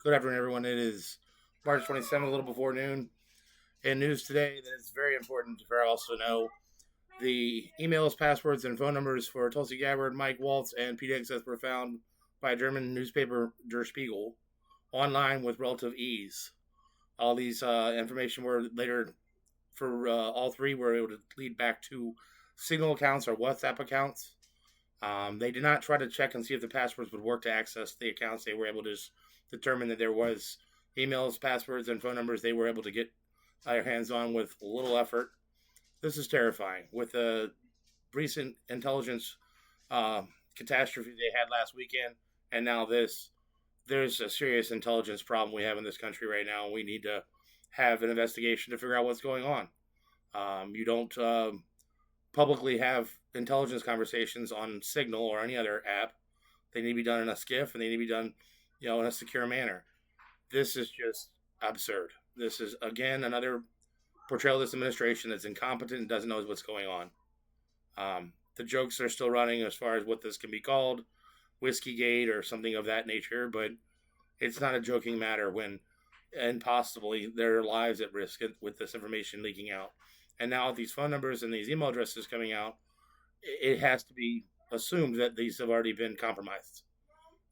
Good afternoon, everyone. It is March 27th, a little before noon. In news today that is very important for us to know, the emails, passwords, and phone numbers for Tulsi Gabbard, Mike Waltz, and Pete Hegseth were found by a German newspaper, Der Spiegel, online with relative ease. All these information were later, for all three, were able to lead back to Signal accounts or WhatsApp accounts. They did not try to check and see if the passwords would work to access the accounts. They were able to just determine that there was emails, passwords, and phone numbers they were able to get their hands on with little effort. This is terrifying. With the recent intelligence uh, catastrophe they had last weekend, and now this, there's a serious intelligence problem we have in this country right now. We need to have an investigation to figure out what's going on. You don't publicly have intelligence conversations on Signal or any other app. They need to be done in a skiff, and they need to be done, in a secure manner. This is just absurd. This is again another portrayal of this administration that's incompetent and doesn't know what's going on. The jokes are still running as far as what this can be called, Whiskey-gate or something of that nature, but it's not a joking matter when, and possibly, their lives at risk with this information leaking out. And now with these phone numbers and these email addresses coming out, it has to be assumed that these have already been compromised.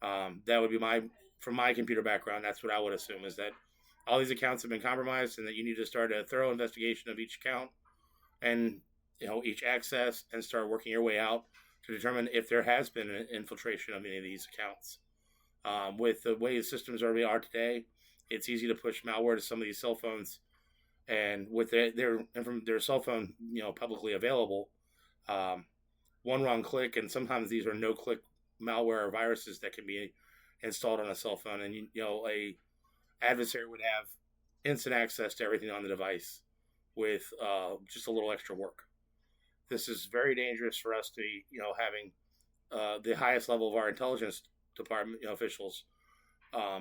That would be from my computer background, that's what I would assume, is that all these accounts have been compromised and that you need to start a thorough investigation of each account and each access and start working your way out to determine if there has been an infiltration of any of these accounts. With the way the systems are today, it's easy to push malware to some of these cell phones, and with their cell phone publicly available, one wrong click, and sometimes these are no click malware or viruses that can be installed on a cell phone, and a adversary would have instant access to everything on the device with just a little extra work. This is very dangerous for us to be, having the highest level of our intelligence department officials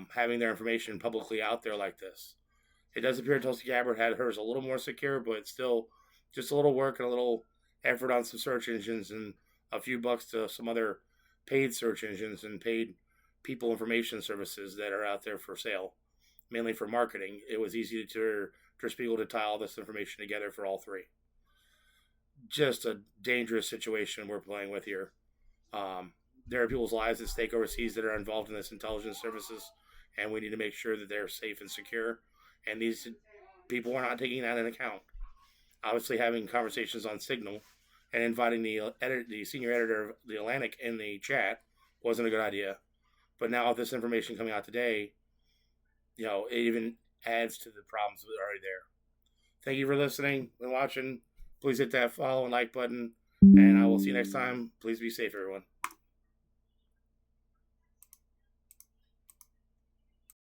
having their information publicly out there like this. It does appear Tulsi Gabbard had hers a little more secure, but still, just a little work and a little effort on some search engines and a few bucks to some other paid search engines and paid people information services that are out there for sale, mainly for marketing. It was easy for Spiegel to tie all this information together for all three. Just a dangerous situation we're playing with here. There are people's lives at stake overseas that are involved in this intelligence services, and we need to make sure that they're safe and secure. And these people are not taking that into account. Obviously, having conversations on Signal and inviting the senior editor of the Atlantic in the chat wasn't a good idea. But now with this information coming out today, it even adds to the problems that are already there. Thank you for listening and watching. Please hit that follow and like button, and I will see you next time. Please be safe, everyone.